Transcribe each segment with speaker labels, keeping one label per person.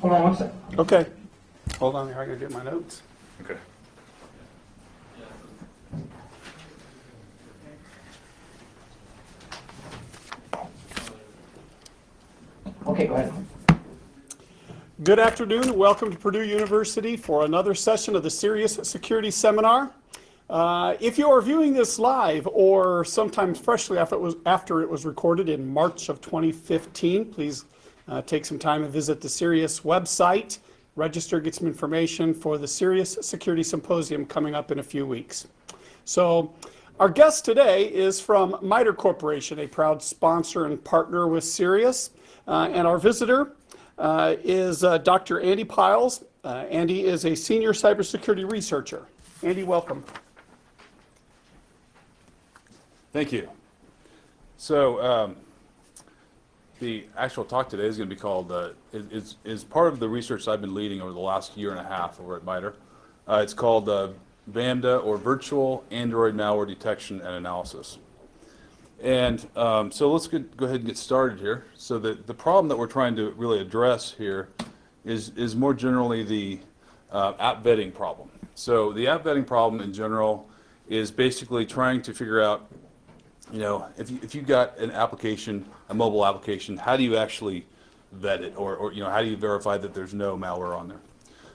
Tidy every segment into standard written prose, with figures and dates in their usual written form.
Speaker 1: Hold on one second.
Speaker 2: Okay. Hold on here, I gotta get my notes.
Speaker 3: Okay.
Speaker 1: Okay, go ahead.
Speaker 2: Good afternoon and welcome to Purdue University for another session of the CERIAS Security Seminar. If you are viewing this live or sometimes freshly after it was recorded in March of 2015, please take some time and visit the CERIAS website, register, get some information for the CERIAS Security Symposium coming up in a few weeks. So our guest today is from MITRE Corporation, a proud sponsor and partner with CERIAS. And our visitor is Dr. Andy Piles. Andy is a senior cybersecurity researcher. Andy, welcome.
Speaker 3: Thank you. So the actual talk today is going to be called, is part of the research I've been leading over the last year and a half over at MITRE. It's called VAMDA, or Virtual Android Malware Detection and Analysis. And so let's go ahead and get started here. So the problem that we're trying to really address here is more generally the app vetting problem. So the app vetting problem in general is basically trying to figure out, you know, if you've got an application, a mobile application, how do you actually vet it, or you know, how do you verify that there's no malware on there?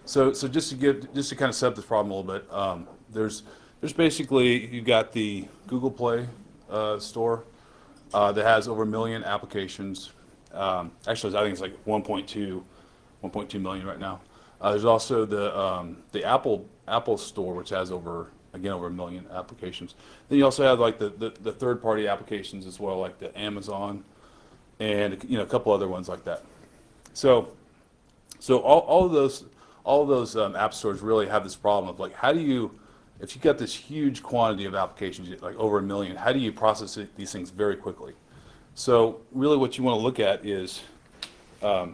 Speaker 3: So just to kind of set up this problem a little bit, there's basically, you've got the Google Play store that has over 1 million applications. Actually, I think it's like 1.2 million right now. There's also the Apple store, which has over 1 million applications. Then you also have like the third-party applications as well, like the Amazon, and a couple other ones like that. So all of those app stores really have this problem of like, how do you, if you've got this huge quantity of applications, like over 1 million, how do you process these things very quickly? So really what you want to look at is, the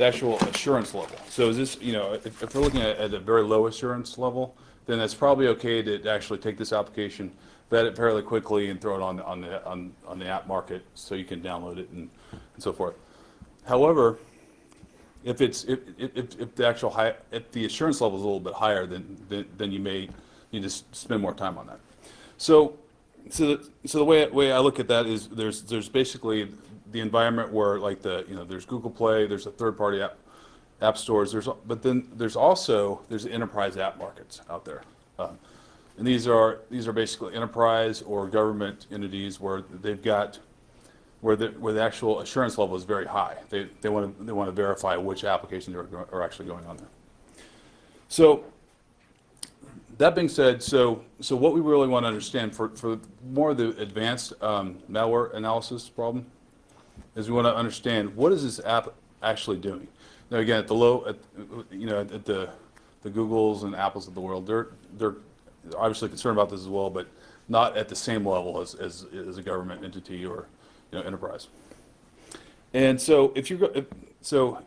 Speaker 3: actual assurance level. So is this, if we're looking at a very low assurance level, then it's probably okay to actually take this application, vet it fairly quickly, and throw it on the app market so you can download it and so forth. However, if the assurance level is a little bit higher, then you may need to spend more time on that. So the way I look at that is there's basically the environment where like there's Google Play, there's a third-party app stores, but then there's enterprise app markets out there, and these are basically enterprise or government entities where they've got where the actual assurance level is very high. They want to verify which applications are actually going on there. So that being said, so what we really want to understand for more of the advanced malware analysis problem is we want to understand, what is this app actually doing? Now again, at the Googles and Apples of the world, they're obviously concerned about this as well, but not at the same level as a government entity or enterprise. And so so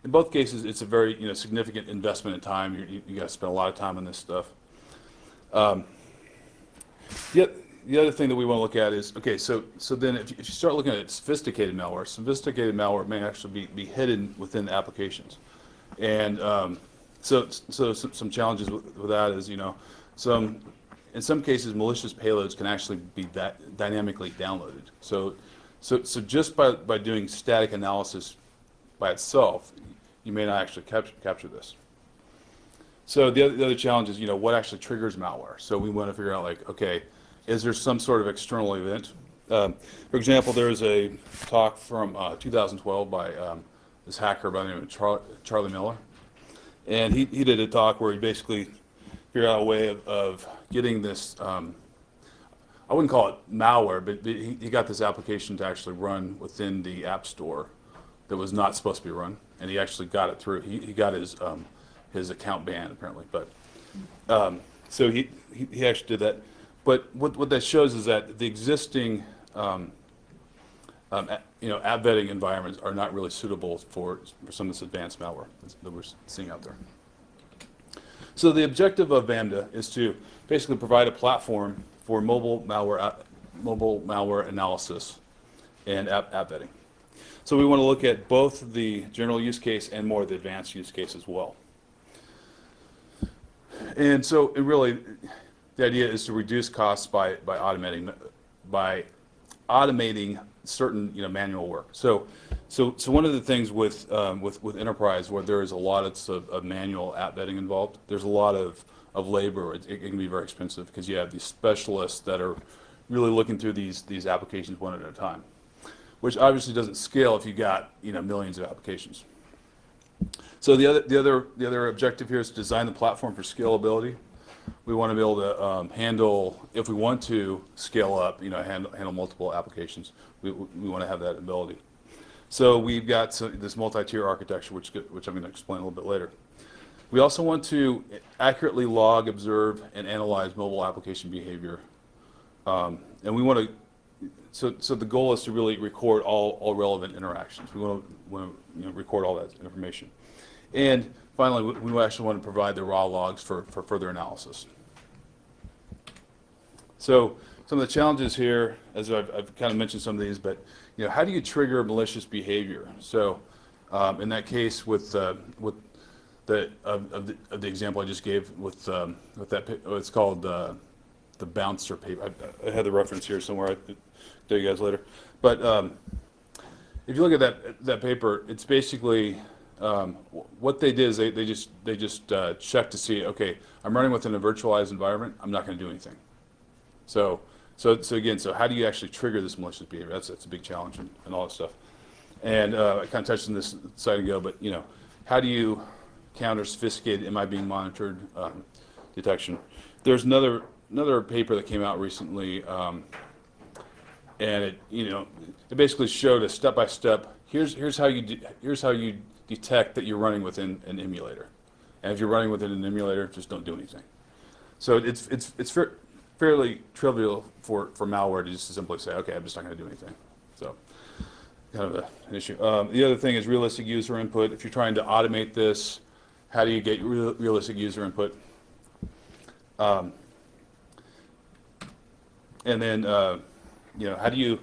Speaker 3: in both cases, it's a very significant investment in time. You got to spend a lot of time on this stuff. The other thing that we want to look at is, okay, so then if you start looking at sophisticated malware may actually be hidden within applications. And so some challenges with that is, in some cases, malicious payloads can actually be dynamically downloaded. So just by doing static analysis by itself, you may not actually capture this. So the other challenge is, what actually triggers malware? So we want to figure out, like, okay, is there some sort of external event? For example, there was a talk from 2012 by this hacker by the name of Charlie Miller, and he did a talk where he basically figured out a way of getting this. I wouldn't call it malware, but he got this application to actually run within the App Store that was not supposed to be run, and he actually got it through. He got his account banned apparently, but so he actually did that. But what that shows is that the existing app vetting environments are not really suitable for some of this advanced malware that we're seeing out there. So the objective of VAMDA is to basically provide a platform for mobile malware analysis and app vetting. So we want to look at both the general use case and more of the advanced use case as well. And so it really, the idea is to reduce costs by automating certain manual work. So one of the things with enterprise where there is a lot of manual app vetting involved, there's a lot of labor. It can be very expensive because you have these specialists that are really looking through these applications one at a time, which obviously doesn't scale if you got millions of applications. So the other objective here is to design the platform for scalability. We want to be able to handle, if we want to scale up, handle multiple applications. We want to have that ability. So we've got this multi-tier architecture, which I'm going to explain a little bit later. We also want to accurately log, observe, and analyze mobile application behavior. And we want to, so the goal is to really record all relevant interactions. We want to record all that information. And finally, we actually want to provide the raw logs for further analysis. So some of the challenges here, as I've kind of mentioned some of these, but how do you trigger malicious behavior? So in that case, with the example I just gave with that, it's called the bouncer paper. I had the reference here somewhere. I'll tell you guys later. But if you look at that paper, it's basically what they did is they just checked to see, okay, I'm running within a virtualized environment. I'm not going to do anything. So again, how do you actually trigger this malicious behavior? That's a big challenge and all that stuff. And I kind of touched on this a second ago, but how do you counter sophisticated "am I being monitored" detection? There's another paper that came out recently, and it basically showed a step-by-step. Here's how you detect that you're running within an emulator, and if you're running within an emulator, just don't do anything. So it's fairly trivial for malware to just simply say, okay, I'm just not going to do anything. So kind of an issue. The other thing is realistic user input. If you're trying to automate this, how do you get realistic user input? And then how do you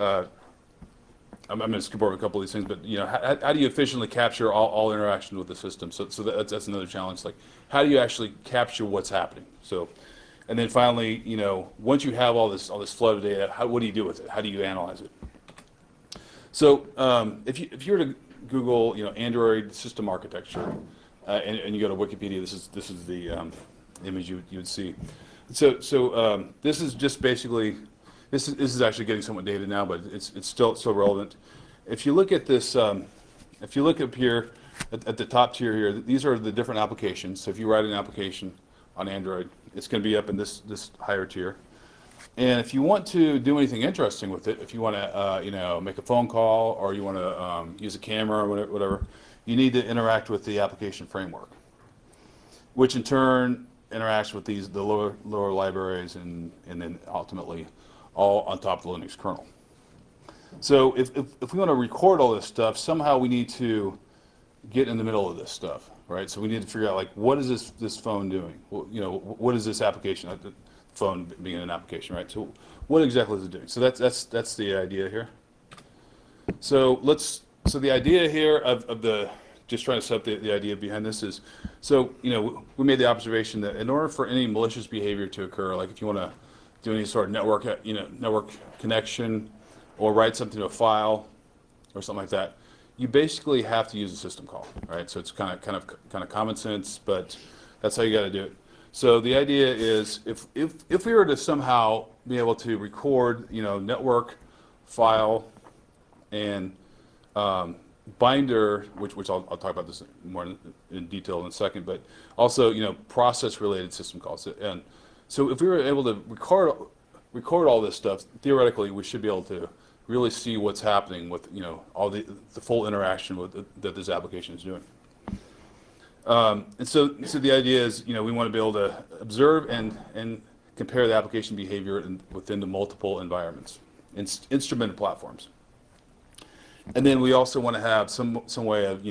Speaker 3: I'm going to skip over a couple of these things, but how do you efficiently capture all interaction with the system? So that's another challenge. Like, how do you actually capture what's happening? So, and then finally, once you have all this flow of data, what do you do with it? How do you analyze it? So, if you were to Google, Android system architecture, and you go to Wikipedia, this is the image you would see. So this is just basically. This is actually getting somewhat dated now, but it's still relevant. If you look at this, if you look up here at the top tier here, these are the different applications. So if you write an application on Android, it's going to be up in this higher tier. And if you want to do anything interesting with it, if you want to make a phone call or you want to use a camera or whatever, you need to interact with the application framework, which in turn interacts with the lower libraries and then ultimately all on top of the Linux kernel. So if we want to record all this stuff, somehow we need to get in the middle of this stuff, right? So we need to figure out, like, what is this phone doing? Well, what is this application? The phone being an application, right? So what exactly is it doing? So that's the idea here. So the idea here of the just trying to set up the idea behind this is, so we made the observation that in order for any malicious behavior to occur, like if you want to do any sort of network connection or write something to a file or something like that, you basically have to use a system call, right? So it's kind of common sense, but that's how you got to do it. So the idea is if we were to somehow be able to record network, file, and binder, which I'll talk about this more in detail in a second, but also process related system calls. And so if we were able to record all this stuff, theoretically we should be able to really see what's happening with all the full interaction that this application is doing. And so the idea is we want to be able to observe and compare the application behavior within the multiple environments, instrumented platforms. And then we also want to have some way of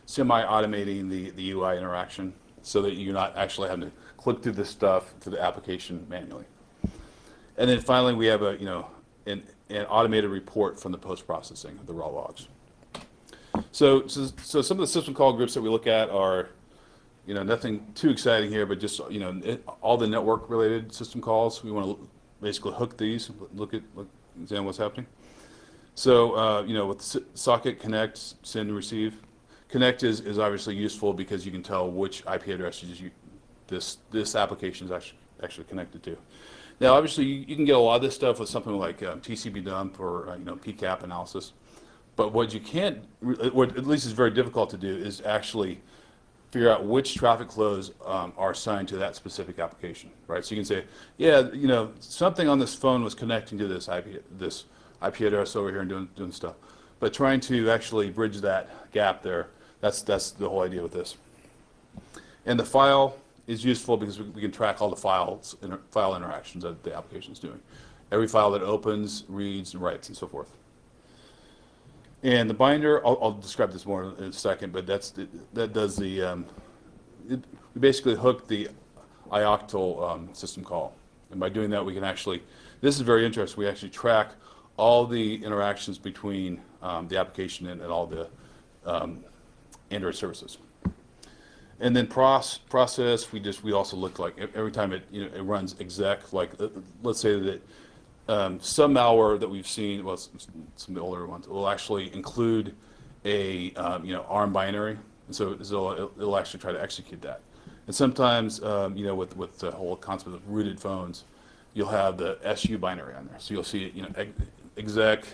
Speaker 3: semi-automating the UI interaction so that you're not actually having to click through this stuff to the application manually. And then finally we have an automated report from the post-processing of the raw logs. So some of the system call groups that we look at are, nothing too exciting here, but just, all the network related system calls. We want to basically hook these, examine what's happening. So, with socket connect, send and receive. Connect is obviously useful because you can tell which IP addresses this application is actually connected to. Now, obviously, you can get a lot of this stuff with something like TCP dump or PCAP analysis. But what you can't, what at least is very difficult to do, is actually figure out which traffic flows are assigned to that specific application, right? So you can say, yeah, something on this phone was connecting to this IP address over here and doing stuff. But trying to actually bridge that gap there, that's the whole idea with this. And the file is useful because we can track all the file interactions that the application is doing. Every file that opens, reads, and writes, and so forth. And the binder, I'll describe this more in a second, but that does the, we basically hook the ioctl system call. And by doing that, we can actually, this is very interesting, we actually track all the interactions between the application and all the Android services. And then process, we also look like every time it runs exec, like let's say that some malware that we've seen, well, some of the older ones, will actually include a ARM binary, and so it'll actually try to execute that. And sometimes, with the whole concept of rooted phones, you'll have the SU binary on there. So you'll see it, exec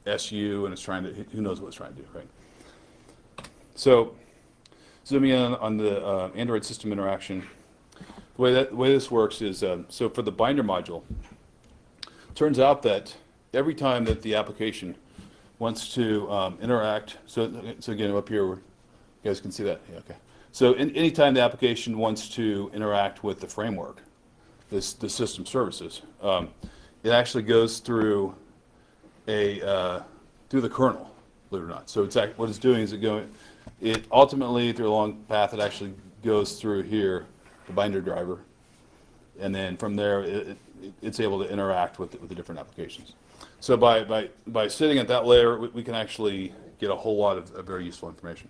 Speaker 3: SU, and it's trying to, who knows what it's trying to do, right? So zooming in on the Android system interaction, the way this works is, so for the binder module, turns out that every time that the application wants to interact, so again up here, you guys can see that, yeah, okay. So anytime the application wants to interact with the framework, the system services, it actually goes through through the kernel, believe it or not. So what it's doing is it ultimately, through a long path, it actually goes through here, the binder driver, and then from there, it's able to interact with the different applications. So by sitting at that layer, we can actually get a whole lot of very useful information.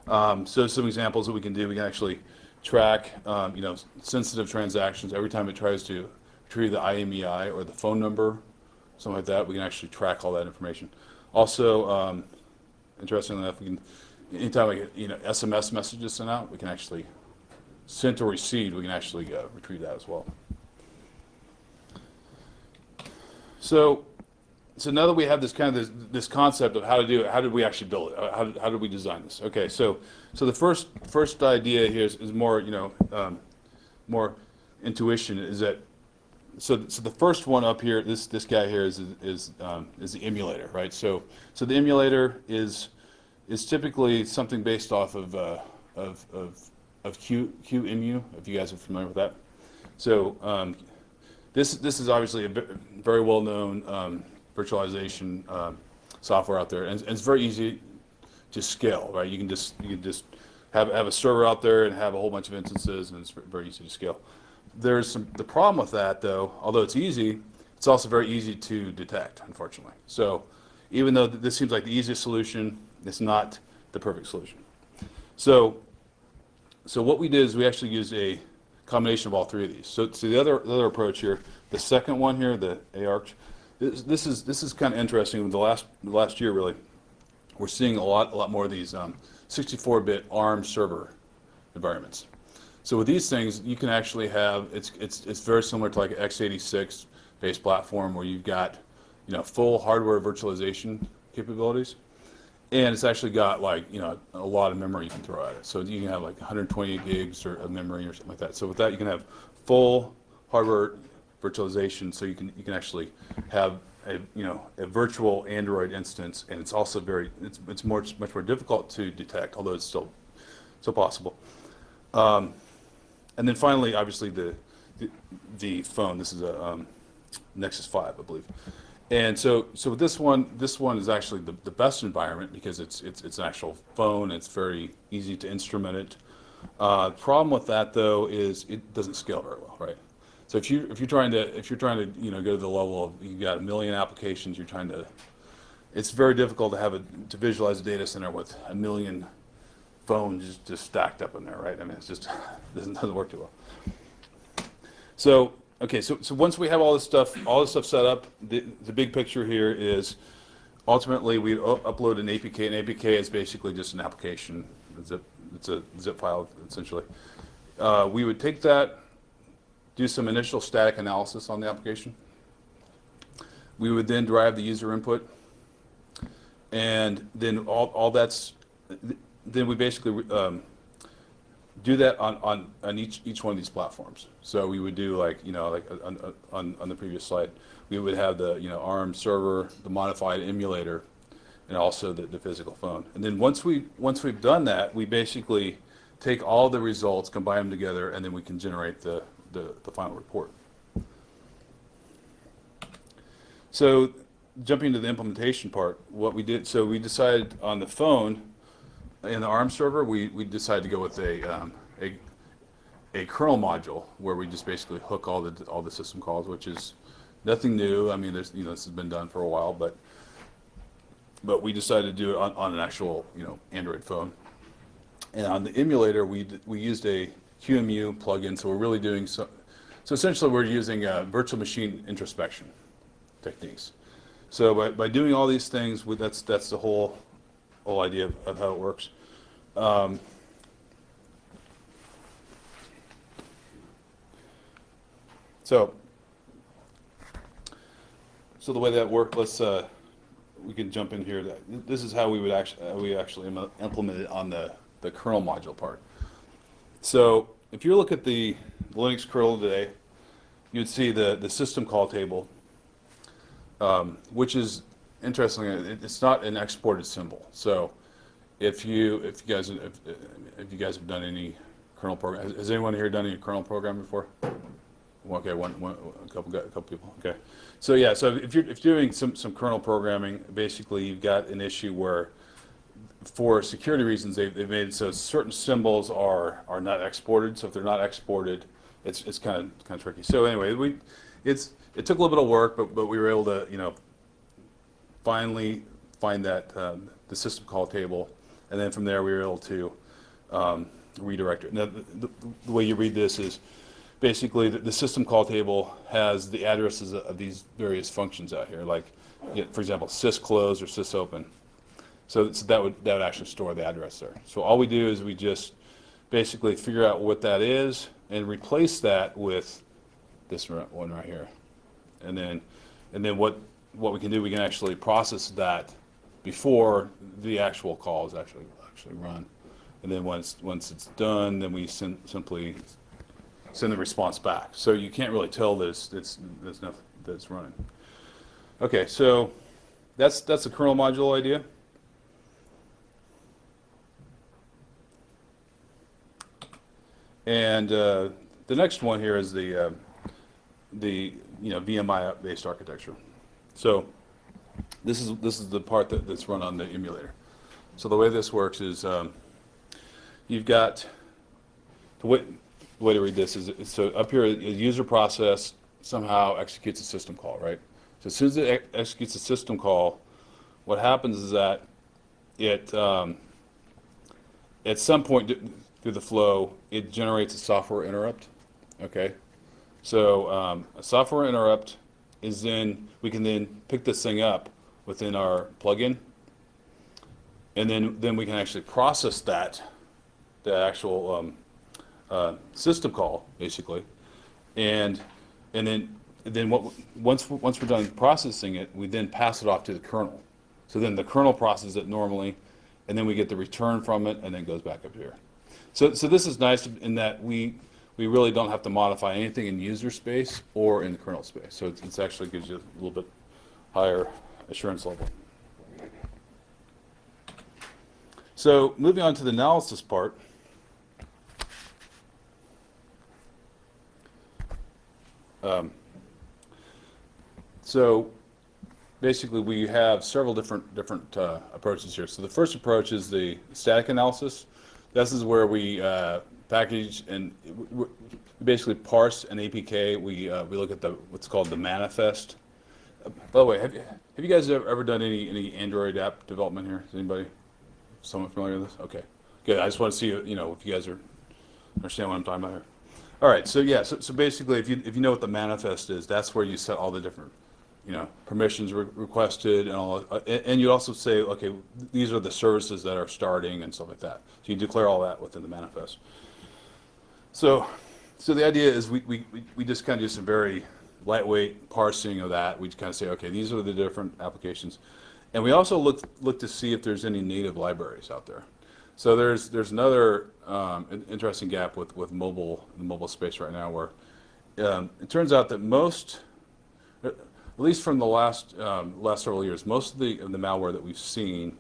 Speaker 3: So some examples that we can do, we can actually track sensitive transactions. Every time it tries to retrieve the IMEI or the phone number, something like that, we can actually track all that information. Also, interestingly enough, we can, anytime we get SMS messages sent out, we can actually sent or received, we can actually retrieve that as well. So now that we have this kind of this concept of how to do it, how did we actually build it? How did we design this? Okay, so the first idea here is more more intuition. Is that so the first one up here, this guy here is the emulator, right? So the emulator is typically something based off of QEMU, if you guys are familiar with that. So this is obviously a very well-known virtualization software out there, and it's very easy to scale, right? You can just have a server out there and have a whole bunch of instances, and it's very easy to scale. The problem with that, though, although it's easy, it's also very easy to detect, unfortunately. So even though this seems like the easiest solution, it's not the perfect solution. So what we did is we actually used a combination of all three of these. So the other approach here, the second one here, the ARC, this is kind of interesting. With the last year, really, we're seeing a lot more of these 64-bit ARM server environments. So with these things, you can actually have it's very similar to like an x86 based platform where you've got full hardware virtualization capabilities, and it's actually got like a lot of memory you can throw at it. So you can have like 128 gigs of memory or something like that. So with that, you can have full hardware virtualization. So you can actually have a virtual Android instance, and it's also it's much more difficult to detect, although it's still possible. And then finally, obviously the phone. This is a Nexus 5, I believe. And so with this one is actually the best environment because it's an actual phone. It's very easy to instrument it. The problem with that though is it doesn't scale very well, right? So if you're trying to go to the level of you've got 1 million applications, you're trying to, it's very difficult to visualize a data center with a million phones just stacked up in there, right? I mean, it's just doesn't work too well. So okay, so once we have all this stuff set up, the big picture here is ultimately we upload an APK. An APK is basically just an application. It's a zip file essentially. We would take that, do some initial static analysis on the application. We would then derive the user input, and then all that's, then we basically do that on each one of these platforms. So we would do like on the previous slide, we would have the ARM server, the modified emulator, and also the physical phone. And then once we've done that, we basically take all the results, combine them together, and then we can generate the final report. So jumping to the implementation part, what we did, so we decided on the phone, in the ARM server, we decided to go with a kernel module where we just basically hook all the system calls, which is nothing new. I mean, this has been done for a while, but we decided to do it on an actual Android phone. And on the emulator, we used a QEMU plugin, so we're really doing so essentially we're using virtual machine introspection techniques. So by doing all these things, that's the whole idea of how it works. So the way that worked, we can jump in here. This is how we actually implement it on the kernel module part. So if you look at the Linux kernel today, you'd see the system call table, which is interesting. It's not an exported symbol. So if you guys have done any kernel program, has anyone here done any kernel program before? Okay, a couple people. Okay, so yeah, so if you're doing some kernel programming, basically you've got an issue where, for security reasons, they've made it so certain symbols are not exported. So if they're not exported, it's kind of tricky. So anyway, it took a little bit of work, but we were able to finally find that the system call table, and then from there we were able to redirect it. Now the way you read this is basically the system call table has the addresses of these various functions out here, like for example sysclose or sysopen. So that would actually store the address there. So all we do is we just basically figure out what that is and replace that with this one right here. And then what we can do, we can actually process that before the actual call is actually run. And then once it's done, then we simply send the response back. So you can't really tell that it's nothing that's running. Okay, so that's the kernel module idea. And the next one here is the VMI based architecture. So this is the part that's run on the emulator. So the way this works is you've got the way to read this is so up here a user process somehow executes a system call, right? So as soon as it executes a system call, what happens is that it at some point through the flow, it generates a software interrupt. Okay, so a software interrupt is then we can then pick this thing up within our plugin, and then we can actually process the actual system call basically, and then once we're done processing it, we then pass it off to the kernel. So then the kernel processes it normally, and then we get the return from it, and then it goes back up here. So this is nice in that we really don't have to modify anything in user space or in the kernel space. So it actually gives you a little bit higher assurance level. So moving on to the analysis part. So basically we have several different approaches here. So the first approach is the static analysis. This is where we package and we basically parse an APK. We look at what's called the manifest By the way, have you guys ever done any Android app development here? Is anybody somewhat familiar with this? Okay, good. I just want to see if you guys understand what I'm talking about here. All right, so yeah, so basically, if you know what the manifest is, that's where you set all the different permissions requested and all, and you also say, okay, these are the services that are starting and stuff like that. So you declare all that within the manifest. So the idea is we just kind of do some very lightweight parsing of that. We just kind of say, okay, these are the different applications, and we also look to see if there's any native libraries out there. So there's another interesting gap with the mobile space right now, where it turns out that most, at least from the last several years, most of the malware that we've seen,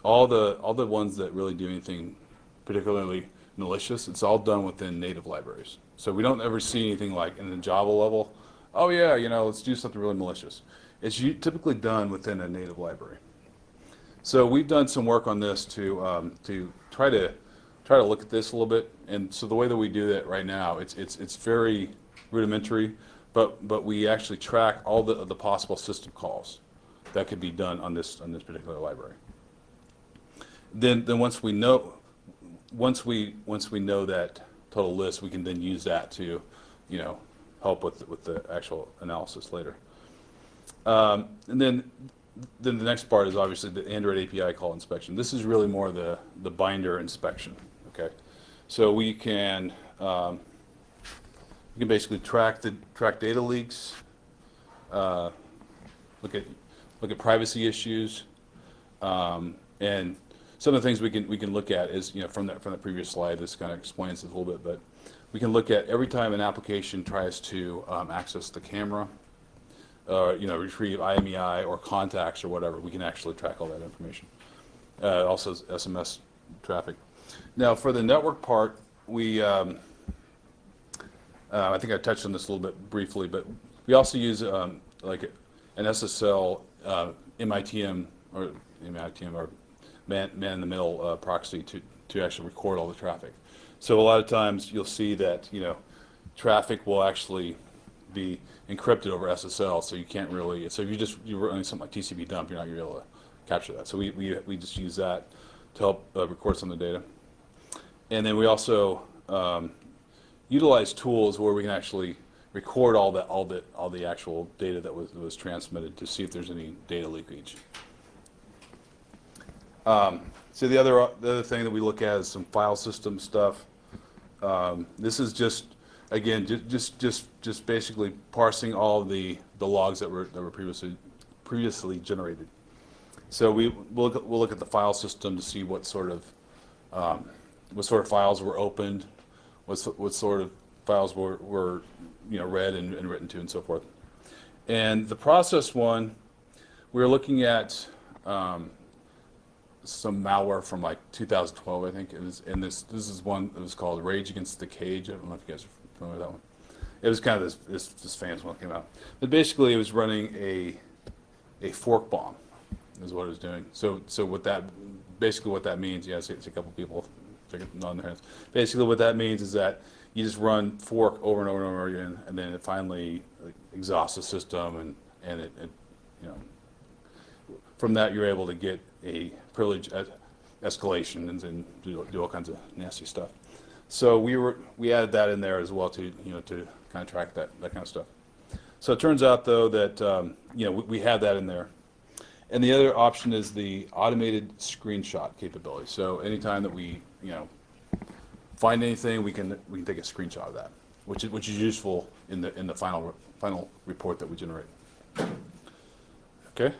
Speaker 3: all the ones that really do anything particularly malicious, it's all done within native libraries. So we don't ever see anything like in the Java level, oh yeah, let's do something really malicious. It's typically done within a native library. So we've done some work on this to try to look at this a little bit. And so the way that we do that right now, it's very rudimentary, but we actually track all the possible system calls that could be done on this particular library. Then once we know that total list, we can then use that to help with the actual analysis later. And then the next part is obviously the Android API call inspection. This is really more the binder inspection. Okay, so we can basically track data leaks, look at privacy issues, and some of the things we can look at is from the previous slide. This kind of explains it a little bit, but we can look at every time an application tries to access the camera, retrieve IMEI or contacts or whatever. We can actually track all that information. Also SMS traffic. Now for the network part, we I think I touched on this a little bit briefly, but we also use like an SSL MITM or man in the middle proxy to actually record all the traffic. So a lot of times you'll see that traffic will actually be encrypted over SSL, so you can't really. So if you're running something like TCP dump, you're not going to be able to capture that. So we just use that to help record some of the data, and then we also utilize tools where we can actually record all the actual data that was transmitted to see if there's any data leakage. So the other thing that we look at is some file system stuff. This is just again just basically parsing all the logs that were previously generated. So we'll look at the file system to see what sort of files were opened, what sort of files were read and written to, and so forth. And the process one, we were looking at some malware from like 2012, I think. And this is one that was called Rage Against the Cage. I don't know if you guys are familiar with that one. It was kind of this famous one that came out. But basically, it was running a fork bomb, is what it was doing. So what that means, yeah, it's a couple people nodding their heads. Basically, what that means is that you just run fork over and over and over again, and then it finally exhausts the system, and it from that you're able to get a privilege escalation and do all kinds of nasty stuff. So we added that in there as well to kind of track that kind of stuff. So it turns out though that we have that in there. And the other option is the automated screenshot capability. So anytime that we find anything, we can take a screenshot of that, which is useful in the final report that we generate. Okay.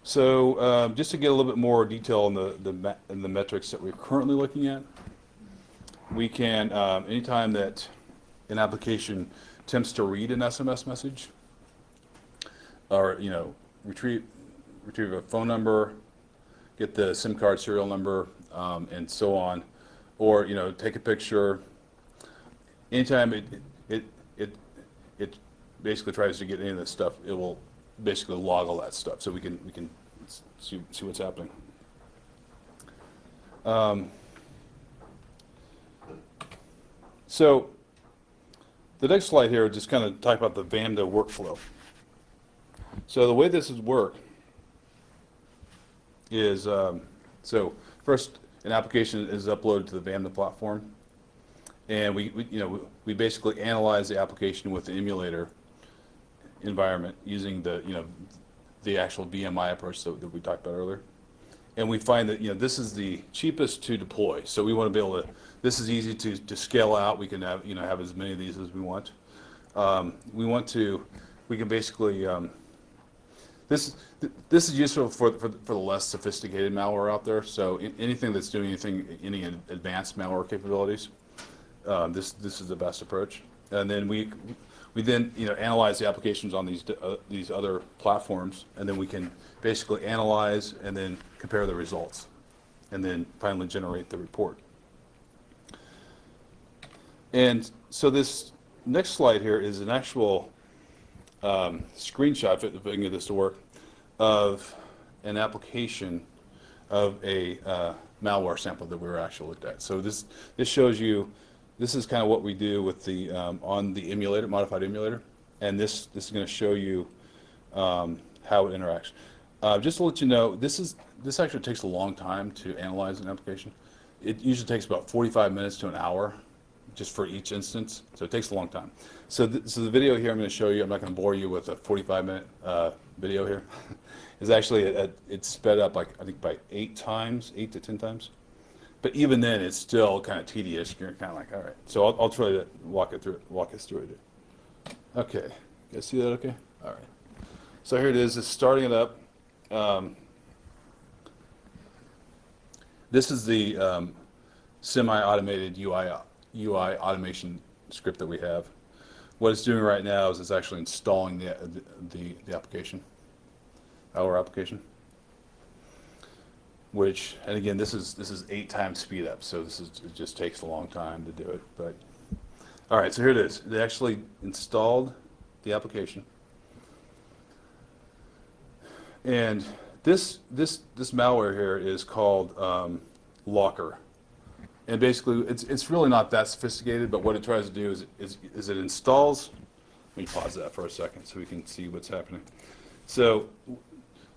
Speaker 3: So just to get a little bit more detail on the metrics that we're currently looking at, we can anytime that an application attempts to read an SMS message, or retrieve a phone number, get the SIM card serial number, and so on, or take a picture. Anytime it basically tries to get any of this stuff, it will basically log all that stuff, so we can see what's happening. So the next slide here just kind of talk about the VAMDA workflow. So the way this would work is, so first an application is uploaded to the VAMDA platform, and we basically analyze the application with the emulator environment using the actual VMI approach that we talked about earlier. And we find that this is the cheapest to deploy. So we want to be able to, this is easy to scale out. We can have as many of these as we want. We can basically, this is useful for the less sophisticated malware out there. So anything that's doing any advanced malware capabilities, this is the best approach. And then we then analyze the applications on these other platforms, and then we can basically analyze and then compare the results, and then finally generate the report. And so this next slide here is an actual screenshot, if I can get this to work, of an application of a malware sample that we were actually looked at. So this shows you, this is kind of what we do with the on the emulator, modified emulator, and this is going to show you how it interacts. Just to let you know, this actually takes a long time to analyze an application. It usually takes about 45 minutes to an hour, just for each instance. So it takes a long time. So the video here I'm going to show you, I'm not going to bore you with a 45-minute video here. is actually it's sped up I think by 8 to 10 times. But even then, it's still kind of tedious. You're kind of like, all right. So I'll try to walk us through it. Okay, you guys see that? Okay, all right. So here it is. It's starting it up. This is the semi-automated UI automation script that we have. What it's doing right now is it's actually installing the application, our application. Which, and again, this is 8 times speed up, so it just takes a long time to do it. But all right, so here it is. They actually installed the application, and this malware here is called Locker, and basically it's really not that sophisticated. But what it tries to do is it installs. Let me pause that for a second so we can see what's happening. So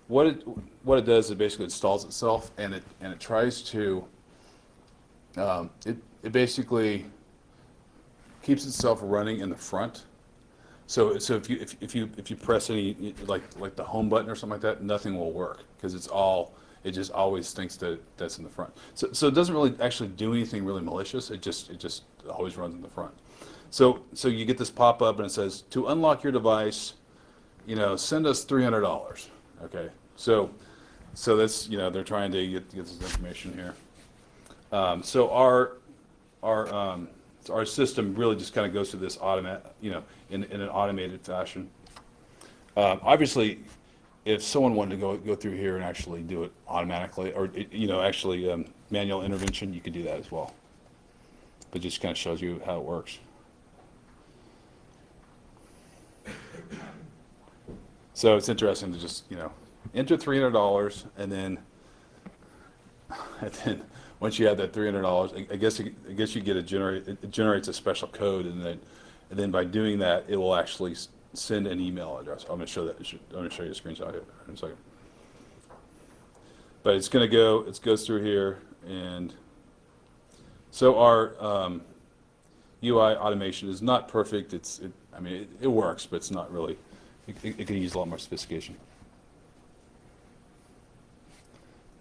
Speaker 3: what it does is it basically installs itself, and it tries to it basically keeps itself running in the front. So if you press any like the home button or something like that, nothing will work because it just always thinks that that's in the front. So it doesn't really actually do anything really malicious. It just always runs in the front. So you get this pop up and it says, to unlock your device, send us $300. Okay, so that's they're trying to get this information here. So our system really just kind of goes through this in an automated fashion. Obviously, if someone wanted to go through here and actually do it automatically, or actually manual intervention, you could do that as well. But just kind of shows you how it works. So it's interesting to just, enter $300, and then once you have that $300, I guess you get it generates a special code, and then by doing that, it will actually send an email address. I'm going to show you a screenshot here in a second. But it's going to go, it goes through here, and so our UI automation is not perfect. It works, but it's not really. It can use a lot more sophistication.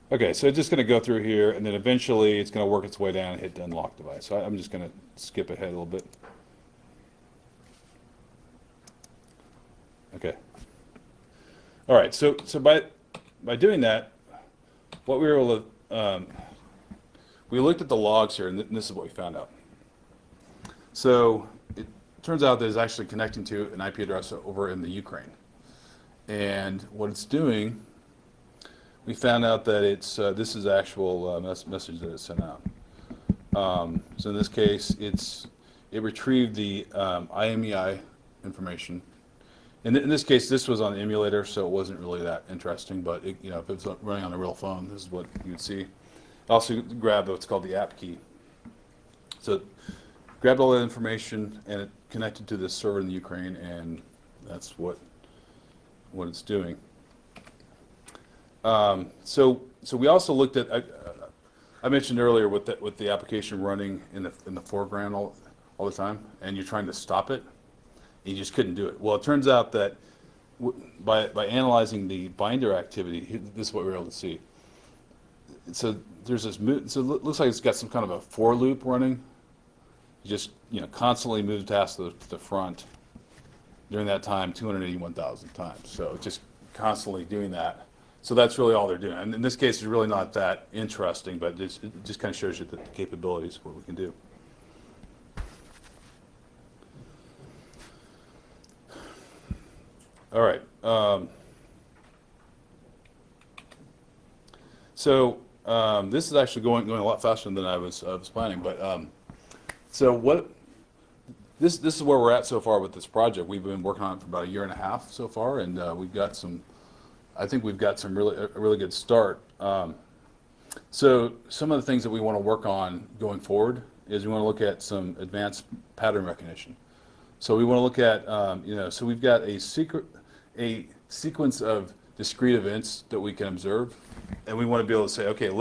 Speaker 3: Okay, so it's just going to go through here, and then eventually it's going to work its way down and hit the unlock device. So I'm just going to skip ahead a little bit. Okay. All right, so by doing that, what we were able to, we looked at the logs here, and this is what we found out. So it turns out that it's actually connecting to an IP address over in the Ukraine. And what it's doing, we found out that this is actual message that it sent out. So in this case, it retrieved the IMEI information. In this case, this was on the emulator, so it wasn't really that interesting. But if it was running on a real phone, this is what you would see. It also grabbed what's called the app key. So it grabbed all that information and it connected to this server in the Ukraine, and that's what it's doing. So we also looked at, I mentioned earlier with the application running in the foreground all the time, and you're trying to stop it, and you just couldn't do it. Well, it turns out that by analyzing the binder activity, this is what we were able to see. So there's this so it looks like it's got some kind of a for loop running. You just constantly move past the front during that time 281,000 times. So it's just constantly doing that. So that's really all they're doing. And in this case, it's really not that interesting, but it just kind of shows you the capabilities, what we can do. All right. This is actually going a lot faster than I was planning. But this is where we're at so far with this project. We've been working on it for about 1.5 years so far, and we've got some. I think we've got a really good start. So some of the things that we want to work on going forward is we want to look at some advanced pattern recognition. So we want to look at so we've got a sequence of discrete events that we can observe, and we want to be able to say, okay,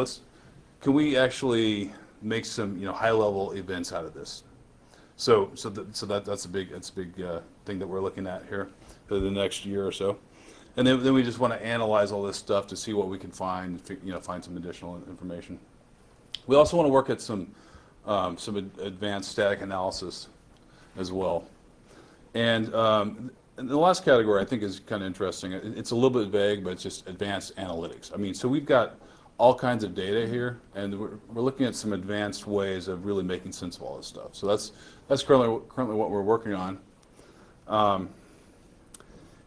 Speaker 3: can we actually make some high-level events out of this? So that's a big thing that we're looking at here for the next year or so. And then we just want to analyze all this stuff to see what we can find, find some additional information. We also want to work at some advanced static analysis as well. And the last category I think is kind of interesting. It's a little bit vague, but it's just advanced analytics. I mean, so we've got all kinds of data here, and we're looking at some advanced ways of really making sense of all this stuff. So that's currently what we're working on.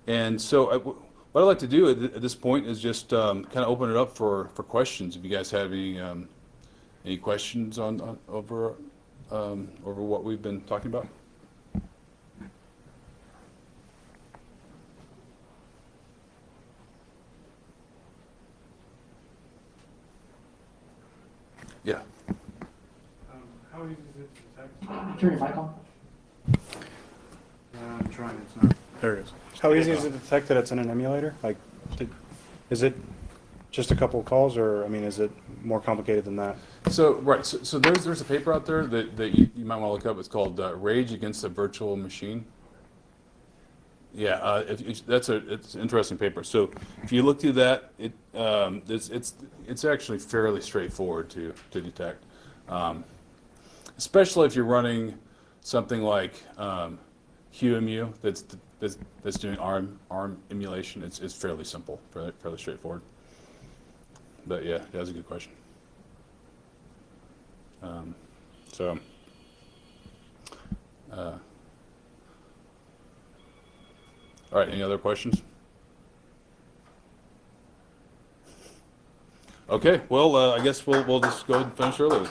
Speaker 3: And so what I'd like to do at this point is just kind of open it up for questions. If you guys have any questions over what we've been talking about. Yeah.
Speaker 4: How easy is it to detect?
Speaker 1: Turn your mic on.
Speaker 4: I'm trying, it's not. There it is. How easy is it to detect that it's in an emulator? Like, is it just a couple of calls, or, I mean, is it more complicated than that?
Speaker 3: So, right, so there's a paper out there that you might want to look up. It's called Rage Against a Virtual Machine. Yeah, it's an interesting paper. So if you look through that, it's actually fairly straightforward to detect, especially if you're running something like QEMU that's doing ARM emulation. It's fairly simple, fairly straightforward. But yeah, that's a good question. All right, any other questions? Okay, well, I guess we'll just go ahead and finish early.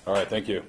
Speaker 3: All right, thank you.